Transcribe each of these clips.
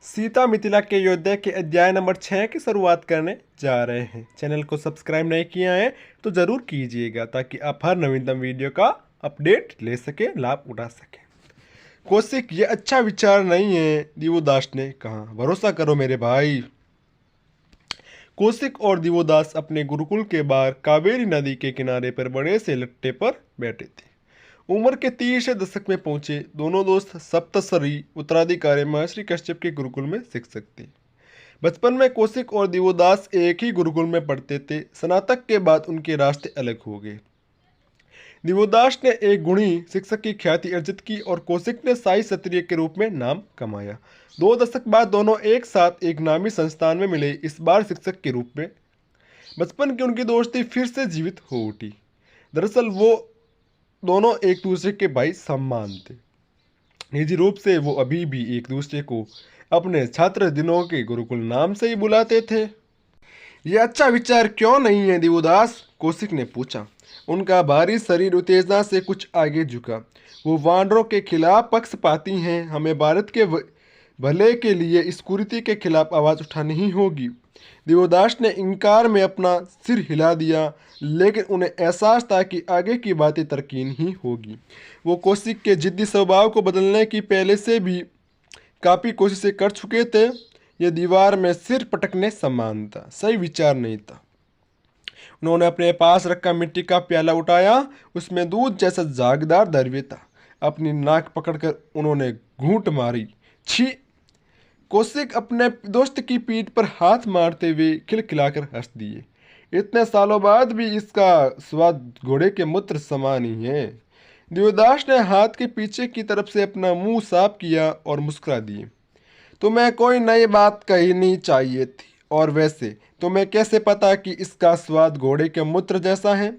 सीता मिथिला के योद्धा के अध्याय नंबर 6 की शुरुआत करने जा रहे हैं। चैनल को सब्सक्राइब नहीं किया है तो ज़रूर कीजिएगा ताकि आप हर नवीनतम वीडियो का अपडेट ले सके, लाभ उठा सके। कौशिक, ये अच्छा विचार नहीं है, दिवोदास ने कहा। भरोसा करो मेरे भाई। कौशिक और दिवोदास अपने गुरुकुल के बाहर कावेरी नदी के किनारे पर बड़े से लट्टे पर बैठे थे। उम्र के 30 दशक में पहुंचे दोनों दोस्त सप्तऋषि उत्तराधिकारी महर्षि कश्यप के गुरुकुल में शिक्षक थे। बचपन में कौशिक और दिवोदास एक ही गुरुकुल में पढ़ते थे। स्नातक के बाद उनके रास्ते अलग हो गए। दिवोदास ने एक गुणी शिक्षक की ख्याति अर्जित की और कौशिक ने शाही क्षत्रिय के रूप में नाम कमाया। 2 दशक बाद दोनों एक साथ एक नामी संस्थान में मिले, इस बार शिक्षक के रूप में। बचपन की उनकी दोस्ती फिर से जीवित हो उठी। दरअसल वो दोनों एक दूसरे के भाई सम्मान थे। निजी रूप से वो अभी भी एक दूसरे को अपने छात्र दिनों के गुरुकुल नाम से ही बुलाते थे। ये अच्छा विचार क्यों नहीं है दिवोदास? कौशिक ने पूछा। उनका भारी शरीर उत्तेजना से कुछ आगे झुका। वो वानरों के खिलाफ पक्षपाती हैं। हमें भारत के भले के लिए इस कुरीति के खिलाफ आवाज़ उठानी ही होगी। दिवोदास ने इनकार में अपना सिर हिला दिया, लेकिन उन्हें एहसास था कि आगे की बातें तर्कहीन ही होगी। वो कौशिक के जिद्दी स्वभाव को बदलने की पहले से भी काफ़ी कोशिशें कर चुके थे। यह दीवार में सिर पटकने समान था, सही विचार नहीं था। उन्होंने अपने पास रखा मिट्टी का प्याला उठाया। उसमें दूध जैसा झागदार द्रव्य था। अपनी नाक पकड़कर उन्होंने घूंट मारी। छी! कौशिक अपने दोस्त की पीठ पर हाथ मारते हुए खिलखिलाकर हंस दिए। इतने सालों बाद भी इसका स्वाद घोड़े के मूत्र समान ही है। दिवोदास ने हाथ के पीछे की तरफ से अपना मुंह साफ किया और मुस्कुरा दिए। तुम्हें कोई नई बात कहनी चाहिए थी। और वैसे तुम्हें कैसे पता कि इसका स्वाद घोड़े के मूत्र जैसा है?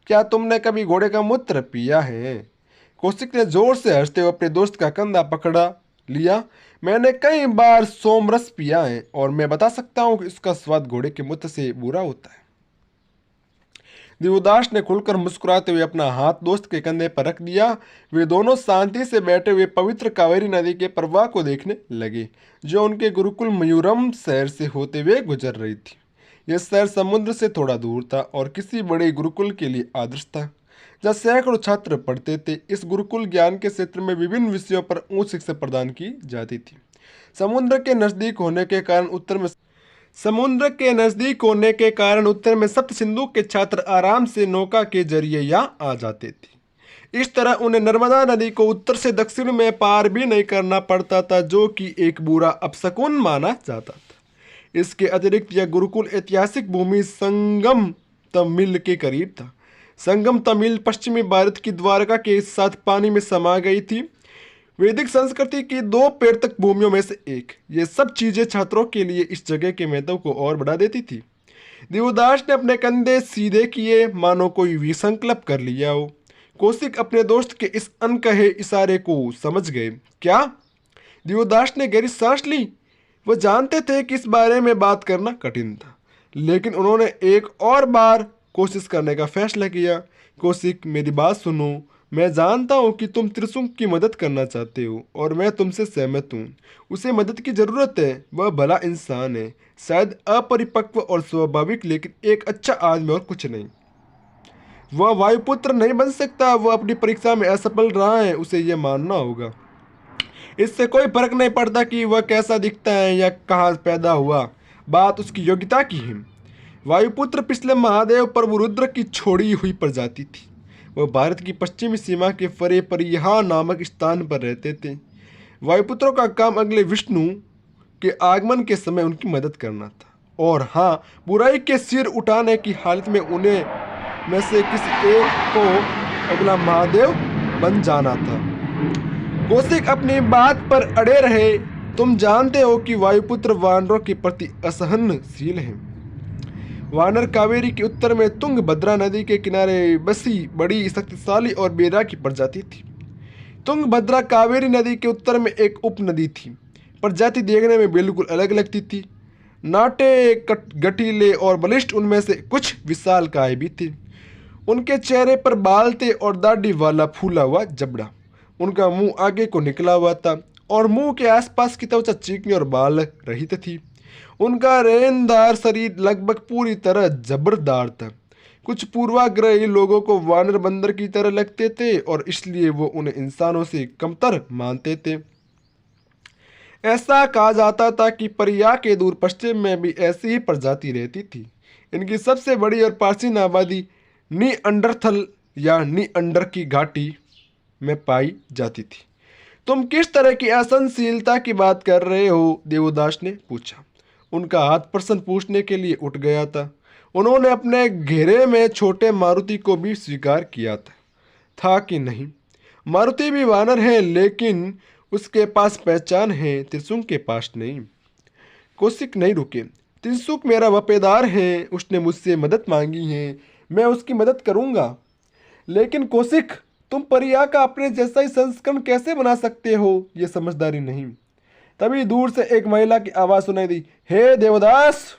क्या तुमने कभी घोड़े का मूत्र पिया है? कौशिक ने जोर से हंसते हुए अपने दोस्त का कंधा पकड़ा लिया। मैंने कई बार सोमरस पिया है और मैं बता सकता हूँ कि इसका स्वाद घोड़े के मूत्र से बुरा होता है। दिवोदास ने खुलकर मुस्कुराते हुए अपना हाथ दोस्त के कंधे पर रख दिया। वे दोनों शांति से बैठे हुए पवित्र कावेरी नदी के प्रवाह को देखने लगे, जो उनके गुरुकुल मयूरम शहर से होते हुए गुजर रही थी। यह शहर समुद्र से थोड़ा दूर था और किसी बड़े गुरुकुल के लिए आदर्श था, जहाँ सैकड़ों छात्र पढ़ते थे। इस गुरुकुल ज्ञान के क्षेत्र में विभिन्न विषयों पर उच्च शिक्षा प्रदान की जाती थी। समुद्र के नज़दीक होने के कारण उत्तर में सप्त सिंधु के छात्र आराम से नौका के जरिए यहाँ आ जाते थे। इस तरह उन्हें नर्मदा नदी को उत्तर से दक्षिण में पार भी नहीं करना पड़ता था, जो कि एक बुरा अपशकुन माना जाता था। इसके अतिरिक्त यह गुरुकुल ऐतिहासिक भूमि संगम तमिल के करीब था। संगम तमिल पश्चिमी भारत की द्वारका के साथ पानी में समा गई थी, वैदिक संस्कृति की 2 पेड़तक भूमियों में से एक। ये सब चीजें छात्रों के लिए इस जगह के महत्व को और बढ़ा देती थी। दिवोदास ने अपने कंधे सीधे किए, मानो कोई विसंकल्प कर लिया हो। कौशिक अपने दोस्त के इस अनकहे इशारे को समझ गए। क्या? दिवोदास ने गहरी सांस ली। वह जानते थे कि इस बारे में बात करना कठिन था, लेकिन उन्होंने एक और बार कोशिश करने का फैसला किया। कौशिक, मेरी बात सुनो। मैं जानता हूँ कि तुम त्रिशुंग की मदद करना चाहते हो और मैं तुमसे सहमत हूँ। उसे मदद की ज़रूरत है। वह भला इंसान है, शायद अपरिपक्व और स्वाभाविक, लेकिन एक अच्छा आदमी और कुछ नहीं। वह वायुपुत्र नहीं बन सकता। वह अपनी परीक्षा में असफल रहा है, उसे यह मानना होगा। इससे कोई फर्क नहीं पड़ता कि वह कैसा दिखता है या कहाँ पैदा हुआ। बात उसकी योग्यता की है। वायुपुत्र पिछले महादेव पर रुद्र की छोड़ी हुई प्रजाति थी। वह भारत की पश्चिमी सीमा के फरे परिहा नामक स्थान पर रहते थे। वायुपुत्रों का काम अगले विष्णु के आगमन के समय उनकी मदद करना था, और हाँ, बुराई के सिर उठाने की हालत में उन्हें में से किसी एक को अगला महादेव बन जाना था। कौशिक अपनी बात पर अड़े रहे। तुम जानते हो कि वायुपुत्र वानरों के प्रति असहनशील हैं। वानर कावेरी के उत्तर में तुंगभद्रा नदी के किनारे बसी बड़ी शक्तिशाली और बेराकी प्रजाति थी। तुंगभद्रा कावेरी नदी के उत्तर में एक उपनदी थी। प्रजाति देखने में बिल्कुल अलग लगती थी। नाटे गठीले और बलिष्ठ, उनमें से कुछ विशालकाय भी थे। उनके चेहरे पर बाल थे और दाढ़ी वाला फूला हुआ जबड़ा। उनका मुंह आगे को निकला हुआ था और मुंह के आसपास की त्वचा चिकनी और बाल रहित थी। उनका रेंदार शरीर लगभग पूरी तरह जबरदार था। कुछ पूर्वाग्रही लोगों को वानर बंदर की तरह लगते थे और इसलिए वो उन्हें इंसानों से कमतर मानते थे। ऐसा कहा जाता था कि परिया के दूर पश्चिम में भी ऐसी ही प्रजाति रहती थी। इनकी सबसे बड़ी और प्राचीन आबादी नीअंडरथल या नीअंडर की घाटी में पाई जाती थी। तुम किस तरह की असहनशीलता की बात कर रहे हो? देवदास ने पूछा। उनका हाथ प्रश्न पूछने के लिए उठ गया था। उन्होंने अपने घेरे में छोटे मारुति को भी स्वीकार किया था कि नहीं, मारुति भी वानर है, लेकिन उसके पास पहचान है, त्रिशूल के पास नहीं। कौशिक नहीं रुके। त्रिशूल मेरा वफादार है, उसने मुझसे मदद मांगी है, मैं उसकी मदद करूंगा। लेकिन कौशिक, तुम परिया का अपने जैसा ही संस्करण कैसे बना सकते हो? ये समझदारी नहीं। तभी दूर से एक महिला की आवाज़ सुनाई दी, हे देवदास।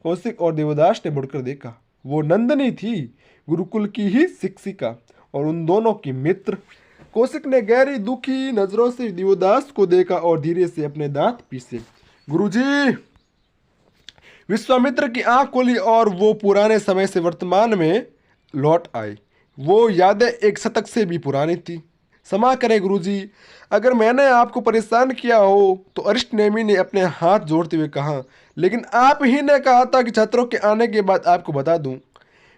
कौशिक और देवदास ने मुड़कर देखा। वो नंदनी थी, गुरुकुल की ही शिक्षिका और उन दोनों की मित्र। कौशिक ने गहरी दुखी नजरों से देवदास को देखा और धीरे से अपने दांत पीसे। गुरुजी। विश्वामित्र की आंख खोली और वो पुराने समय से वर्तमान में लौट आए। वो यादें एक शतक से भी पुरानी थी। क्षमा करें गुरुजी, अगर मैंने आपको परेशान किया हो तो अरिष्टनेमी ने अपने हाथ जोड़ते हुए कहा। लेकिन आप ही ने कहा था कि छात्रों के आने के बाद आपको बता दूं।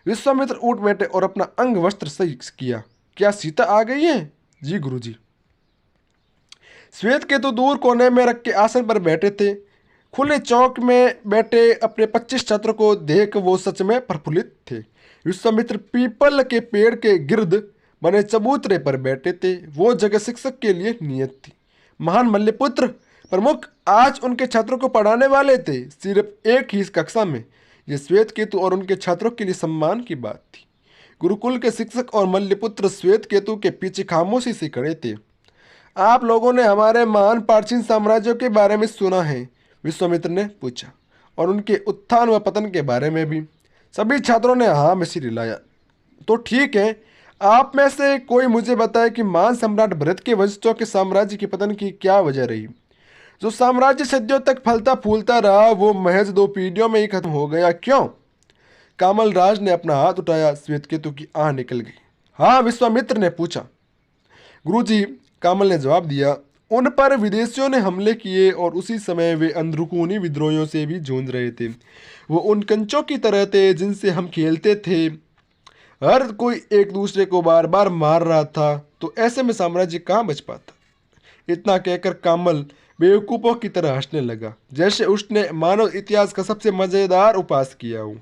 विश्वामित्र उठ बैठे और अपना अंग वस्त्र सही किया। क्या सीता आ गई है? जी गुरुजी। श्वेत केतु दूर कोने में रख के आसन पर बैठे थे। खुले चौक में बैठे अपने 25 छात्रों को देख वो सच में प्रफुल्लित थे। विश्वामित्र पीपल के पेड़ के गिर्द बने चबूतरे पर बैठे थे। वो जगह शिक्षक के लिए नियत थी। महान मल्लपुत्र प्रमुख आज उनके छात्रों को पढ़ाने वाले थे, सिर्फ एक ही कक्षा में। यह श्वेत केतु और उनके छात्रों के लिए सम्मान की बात थी। गुरुकुल के शिक्षक और मल्लपुत्र श्वेत केतु के पीछे खामोशी से खड़े थे। आप लोगों ने हमारे महान प्राचीन साम्राज्यों के बारे में सुना है? विश्वामित्र ने पूछा। और उनके उत्थान व पतन के बारे में भी? सभी छात्रों ने हाँ में सिर हिलाया। तो ठीक है, आप में से कोई मुझे बताए कि महान सम्राट भरत के वंशजों के साम्राज्य के पतन की क्या वजह रही? जो साम्राज्य सदियों तक फलता फूलता रहा वो महज 2 पीढ़ियों में ही खत्म हो गया, क्यों? कामल राज ने अपना हाथ उठाया। श्वेत केतु की आंख निकल गई। हाँ, विश्वामित्र ने पूछा। गुरुजी, कामल ने जवाब दिया, उन पर विदेशियों ने हमले किए और उसी समय वे अंदरूनी विद्रोहियों से भी जूझ रहे थे। वो उन कंचों की तरह थे जिनसे हम खेलते थे। हर कोई एक दूसरे को बार बार मार रहा था, तो ऐसे में साम्राज्य कहाँ बच पाता? इतना कहकर कामल बेवकूफ़ों की तरह हंसने लगा, जैसे उसने मानव इतिहास का सबसे मज़ेदार उपास किया हो।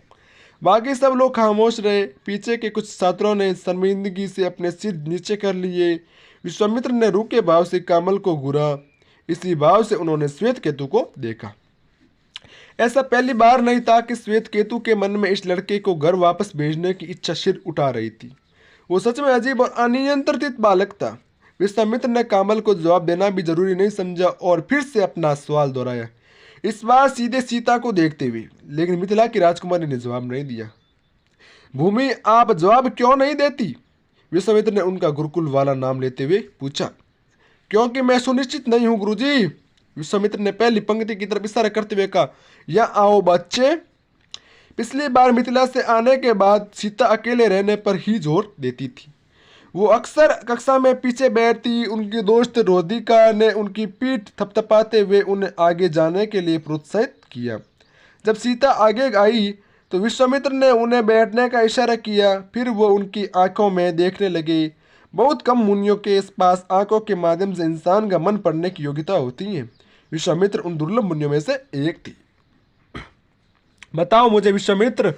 बाकी सब लोग खामोश रहे। पीछे के कुछ छात्रों ने शर्मिंदगी से अपने सिर नीचे कर लिए। विश्वामित्र ने रूखे भाव से कामल को घूरा। इसी भाव से उन्होंने श्वेत केतु को देखा। ऐसा पहली बार नहीं था कि श्वेत केतु के मन में इस लड़के को घर वापस भेजने की इच्छा सिर उठा रही थी। वो सच में अजीब और अनियंत्रित बालक था। विश्वामित्र ने कामल को जवाब देना भी जरूरी नहीं समझा और फिर से अपना सवाल दोहराया, इस बार सीधे सीता को देखते हुए। लेकिन मिथिला की राजकुमारी ने जवाब नहीं दिया। भूमि, आप जवाब क्यों नहीं देती? विश्वामित्र ने उनका गुरुकुल वाला नाम लेते हुए पूछा। क्योंकि मैं सुनिश्चित नहीं हूँ गुरुजी। विश्वामित्र ने पहली पंक्ति की तरफ इशारा करते हुए कहा, या आओ बच्चे। पिछली बार मिथिला से आने के बाद सीता अकेले रहने पर ही जोर देती थी। वो अक्सर कक्षा में पीछे बैठती। उनकी दोस्त रोधिका ने उनकी पीठ थपथपाते हुए उन्हें आगे जाने के लिए प्रोत्साहित किया। जब सीता आगे आई तो विश्वामित्र ने उन्हें बैठने का इशारा किया। फिर वो उनकी आंखों में देखने लगे। बहुत कम मुनियों के पास आंखों के माध्यम से इंसान का मन पढ़ने की योग्यता होती है। विश्वामित्र उन दुर्लभ मुनियों में से एक थी। बताओ मुझे विश्वामित्र।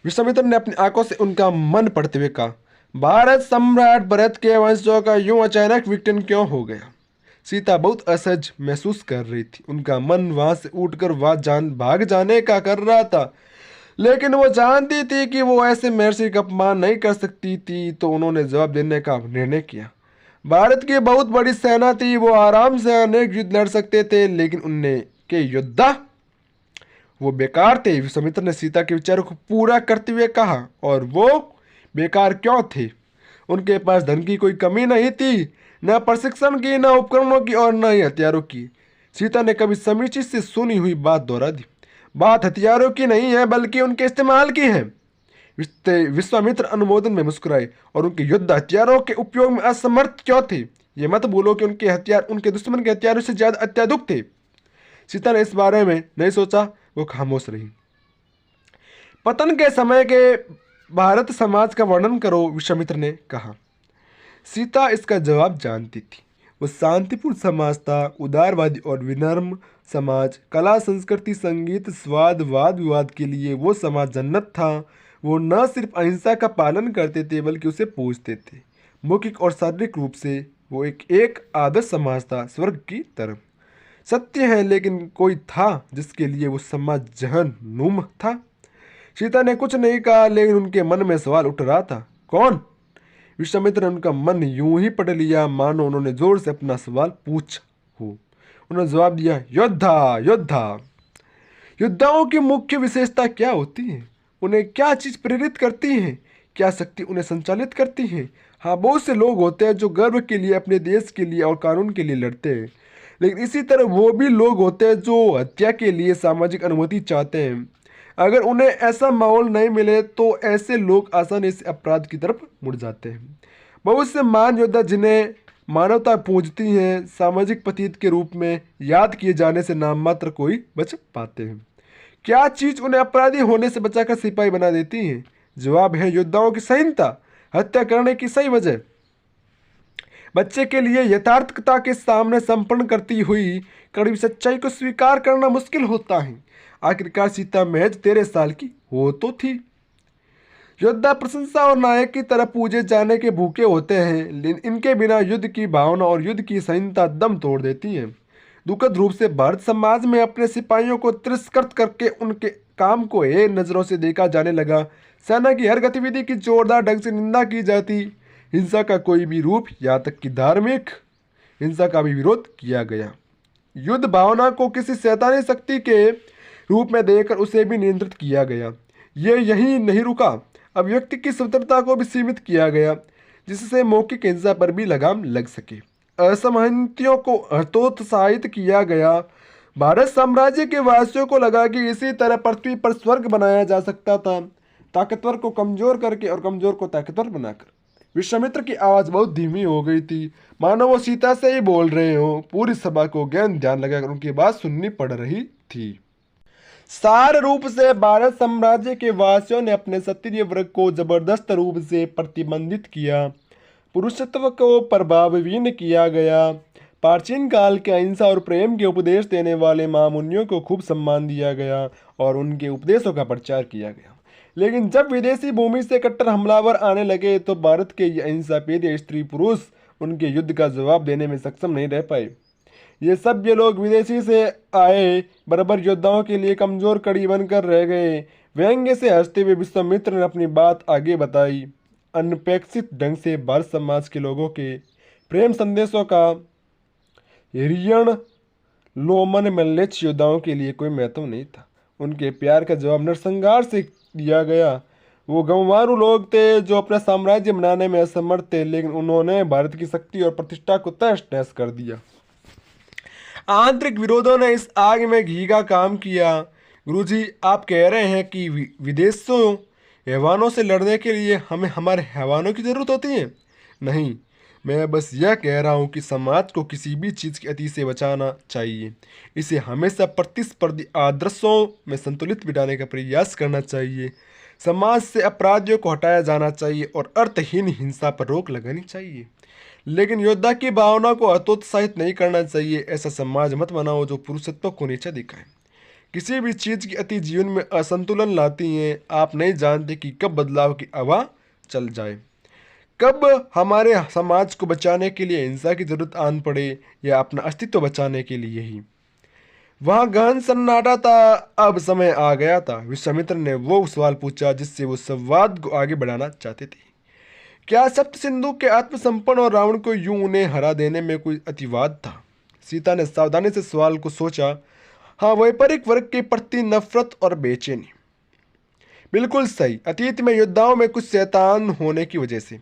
विश्वामित्र ने अपनी आंखों से उनका मन पढ़ते हुए कहा, भारत सम्राट भरत के वंशजों का यूं अचानक विघटन क्यों हो गया? सीता बहुत असहज महसूस कर रही थी। उनका मन वहां से उठकर भाग जाने का कर रहा था, लेकिन वो जानती थी कि वो ऐसे महर्षि का अपमान नहीं कर सकती थी। तो उन्होंने जवाब देने का निर्णय किया। भारत की बहुत बड़ी सेना थी, वो आराम से अनेक युद्ध लड़ सकते थे, लेकिन उनके योद्धा वो बेकार थे। विश्वामित्र ने सीता के विचारों को पूरा करते हुए कहा, और वो बेकार क्यों थे? उनके पास धन की कोई कमी नहीं थी, न प्रशिक्षण की, न उपकरणों की और न ही हथियारों की। सीता ने कभी समीची से सुनी हुई बात दोहरा दी। बात हथियारों की नहीं है बल्कि उनके इस्तेमाल की है। विश्वामित्र अनुमोदन में मुस्कुराए। और उनके युद्ध हथियारों के उपयोग में असमर्थ क्यों थे? ये मत बोलो कि उनके हथियार उनके दुश्मन के हथियारों से ज्यादा अत्याधुनिक थे। सीता ने इस बारे में नहीं सोचा, वो खामोश रही। पतन के समय के भारत समाज का वर्णन करो, विश्वामित्र ने कहा। सीता इसका जवाब जानती थी। वो शांतिपूर्ण समाज था, उदारवादी और विनम्र समाज। कला, संस्कृति, संगीत, स्वाद, वाद विवाद के लिए वो समाज जन्नत था। वो न सिर्फ अहिंसा का पालन करते थे बल्कि उसे पूजते थे। मौखिक और शारीरिक रूप से वो एक आदर्श समाज था, स्वर्ग की तरफ। सत्य है, लेकिन कोई था जिसके लिए वो समाज जहन्नुम था। सीता ने कुछ नहीं कहा, लेकिन उनके मन में सवाल उठ रहा था। कौन? विश्वामित्र ने उनका मन यूं ही पढ़ लिया मानो उन्होंने जोर से अपना सवाल पूछा हो। उन्होंने जवाब दिया, योद्धा। योद्धा। योद्धाओं की मुख्य विशेषता क्या होती है? उन्हें क्या चीज प्रेरित करती है? क्या शक्ति उन्हें संचालित करती है? हाँ, बहुत से लोग होते हैं जो गर्व के लिए, अपने देश के लिए और कानून के लिए लड़ते हैं, लेकिन इसी तरह वो भी लोग होते हैं जो हत्या के लिए सामाजिक अनुमति चाहते हैं। अगर उन्हें ऐसा माहौल नहीं मिले तो ऐसे लोग आसानी से अपराध की तरफ मुड़ जाते हैं। बहुत से महान योद्धा जिन्हें मानवता पूजती है, सामाजिक पतित के रूप में याद किए जाने से नाम मात्र कोई बच पाते हैं। क्या चीज उन्हें अपराधी होने से बचाकर सिपाही बना देती है? जवाब है योद्धाओं की संहिता, हत्या करने की सही वजह। बच्चे के लिए यथार्थता के सामने समर्पण करती हुई कड़वी सच्चाई को स्वीकार करना मुश्किल होता है। आखिरकार सीता महज 13 साल की हो तो थी। योद्धा प्रशंसा और नायक की तरह पूजे जाने के भूखे होते हैं, लेकिन इनके बिना युद्ध की भावना और युद्ध की संहिता दम तोड़ देती है। दुखद रूप से भारत समाज में अपने सिपाहियों को तिरस्कृत करके उनके काम को हे नजरों से देखा जाने लगा। सेना की हर गतिविधि की जोरदार ढंग से निंदा की जाती। हिंसा का कोई भी रूप, यहाँ तक कि धार्मिक हिंसा का भी विरोध किया गया। युद्ध भावना को किसी शैतानी शक्ति के रूप में देखकर उसे भी नियंत्रित किया गया। ये यही नहीं रुका, अभिव्यक्ति की स्वतंत्रता को भी सीमित किया गया, जिससे मौखिक हिंसा पर भी लगाम लग सके। असहमतियों को हतोत्साहित किया गया। भारत साम्राज्य के वासियों को लगा कि इसी तरह पृथ्वी पर स्वर्ग बनाया जा सकता था, ताकतवर को कमजोर करके और कमजोर को ताकतवर बनाकर। विश्वामित्र की आवाज बहुत धीमी हो गई थी, मानो वो सीता से ही बोल रहे हो। पूरी सभा को गहन ध्यान लगाकर उनकी बात सुननी पड़ रही थी। सार रूप से भारत साम्राज्य के वासियों ने अपने क्षत्रिय वर्ग को जबरदस्त रूप से प्रतिबंधित किया। पुरुषत्व को प्रभावहीन किया गया। प्राचीन काल के अहिंसा और प्रेम के उपदेश देने वाले महामुनियों को खूब सम्मान दिया गया और उनके उपदेशों का प्रचार किया गया। लेकिन जब विदेशी भूमि से कट्टर हमलावर आने लगे तो भारत के ये अहिंसा प्रिय स्त्री पुरुष उनके युद्ध का जवाब देने में सक्षम नहीं रह पाए। ये सभ्य लोग विदेशी से आए बराबर योद्धाओं के लिए कमजोर कड़ी बनकर रह गए। व्यंग्य से हंसते हुए विश्वामित्र ने अपनी बात आगे बताई। अनपेक्षित ढंग से भारत समाज के लोगों के प्रेम संदेशों का ऋण लोमन मल्लेच्छ योद्धाओं के लिए कोई महत्व नहीं था। उनके प्यार का जवाब नरसंहार से दिया गया। वो गंवारू लोग थे जो अपना साम्राज्य बनाने में असमर्थ थे, लेकिन उन्होंने भारत की शक्ति और प्रतिष्ठा को तहस नहस कर दिया। आंतरिक विरोधों ने इस आग में घी का काम किया। गुरुजी, आप कह रहे हैं कि विदेशों हैवानों से लड़ने के लिए हमें हमारे हैवानों की ज़रूरत होती है? नहीं, मैं बस यह कह रहा हूँ कि समाज को किसी भी चीज़ की अति से बचाना चाहिए। इसे हमेशा प्रतिस्पर्धी आदर्शों में संतुलित बिठाने का प्रयास करना चाहिए। समाज से अपराधियों को हटाया जाना चाहिए और अर्थहीन हिंसा पर रोक लगानी चाहिए, लेकिन योद्धा की भावना को हतोत्साहित नहीं करना चाहिए। ऐसा समाज मत बनाओ जो पुरुषत्व को नीचा दिखाए। किसी भी चीज़ की अति जीवन में असंतुलन लाती है। आप नहीं जानते कि कब बदलाव की हवा चल जाए, कब हमारे समाज को बचाने के लिए हिंसा की जरूरत आन पड़े या अपना अस्तित्व बचाने के लिए ही। वहाँ गहन सन्नाटा था। अब समय आ गया था। विश्वामित्र ने वो सवाल पूछा जिससे वो संवाद को आगे बढ़ाना चाहते थे। क्या सप्त सिंधु के आत्मसंपन्न और रावण को यूं उन्हें हरा देने में कोई अतिवाद था? सीता ने सावधानी से सवाल को सोचा। हाँ, वैपरीक वर्ग के प्रति नफरत और बेचैनी। बिल्कुल सही। अतीत में योद्धाओं में कुछ शैतान होने की वजह से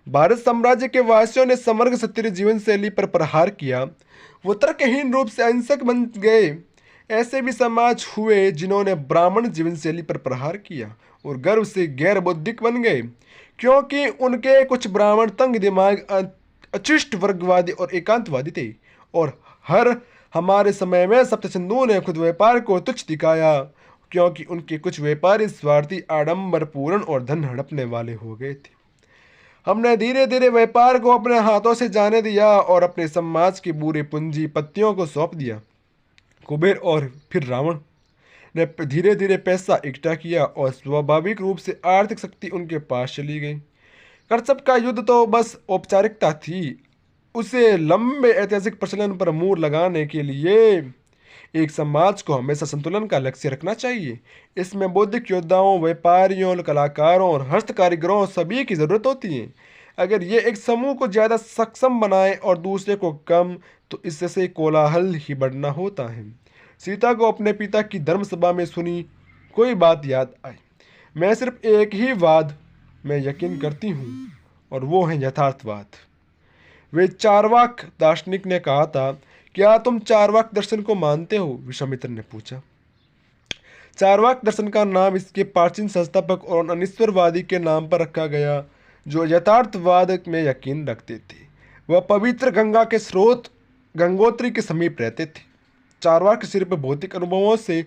भारत साम्राज्य के वासियों ने समग्र क्षत्रिय जीवन शैली पर प्रहार किया। वो तर्कहीन रूप से अहिंसक बन गए। ऐसे भी समाज हुए जिन्होंने ब्राह्मण जीवन शैली पर प्रहार किया और गर्व से गैर बौद्धिक बन गए, क्योंकि उनके कुछ ब्राह्मण तंग दिमाग, अचिष्ट वर्गवादी और एकांतवादी थे। और हर हमारे समय में सप्त सिंधु ने खुद व्यापार को तुच्छ दिखाया, क्योंकि उनके कुछ व्यापारी स्वार्थी, आडंबरपूर्ण और धन हड़पने वाले हो गए थे। हमने धीरे धीरे व्यापार को अपने हाथों से जाने दिया और अपने समाज के बुरे पूंजीपतियों को सौंप दिया। कुबेर और फिर रावण ने धीरे धीरे पैसा इकट्ठा किया और स्वाभाविक रूप से आर्थिक शक्ति उनके पास चली गई। कर्तव्य का युद्ध तो बस औपचारिकता थी। उसे लंबे ऐतिहासिक प्रचलन पर मुहर लगाने के लिए एक समाज को हमेशा संतुलन का लक्ष्य रखना चाहिए। इसमें बौद्धिक योद्धाओं, व्यापारियों, कलाकारों और हस्तकारीगरों सभी की जरूरत होती है। अगर ये एक समूह को ज़्यादा सक्षम बनाए और दूसरे को कम, तो इससे कोलाहल ही बढ़ना होता है। सीता को अपने पिता की धर्मसभा में सुनी कोई बात याद आई। मैं सिर्फ एक ही वाद में यकीन करती हूँ, और वो है यथार्थवाद। वे चार्वाक दार्शनिक ने कहा था, क्या तुम चार्वाक दर्शन को मानते हो? विश्वामित्र ने पूछा। चार्वाक दर्शन का नाम इसके प्राचीन संस्थापक और अनिश्वरवादी के नाम पर रखा गया, जो यथार्थवाद में यकीन रखते थे। वह पवित्र गंगा के स्रोत गंगोत्री के समीप रहते थे। चार्वाक सिर्फ भौतिक अनुभवों से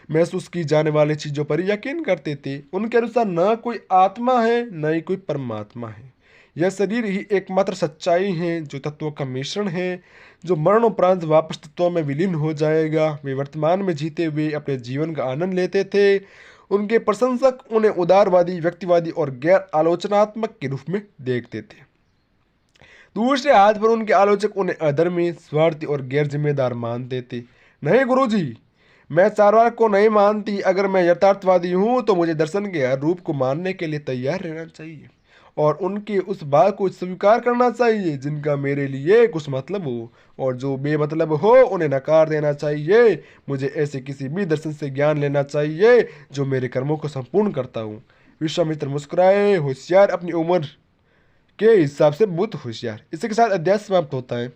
महसूस की जाने वाली चीज़ों पर यकीन करते थे। उनके अनुसार न कोई आत्मा है, न ही कोई परमात्मा है। यह शरीर ही एकमात्र सच्चाई है, जो तत्वों का मिश्रण है, जो मरणोपरांत वापस तत्वों में विलीन हो जाएगा। वे वर्तमान में जीते हुए अपने जीवन का आनंद लेते थे। उनके प्रशंसक उन्हें उदारवादी, व्यक्तिवादी और गैर आलोचनात्मक के रूप में देखते थे। दूसरे हाथ पर उनके आलोचक उन्हें अधर्मी, स्वार्थी और गैर जिम्मेदार मानते थे। नहीं गुरुजी, मैं चार्वाक को नहीं मानती। अगर मैं यथार्थवादी हूँ तो मुझे दर्शन के हर रूप को मानने के लिए तैयार रहना चाहिए और उनके उस भाग को स्वीकार करना चाहिए जिनका मेरे लिए कुछ मतलब हो, और जो बेमतलब हो उन्हें नकार देना चाहिए। मुझे ऐसे किसी भी दर्शन से ज्ञान लेना चाहिए जो मेरे कर्मों को संपूर्ण करता हूँ। विश्वामित्र मुस्कुराए। होशियार अपनी उम्र के हिसाब से बहुत होशियार। इसी के साथ अध्याय समाप्त होता है।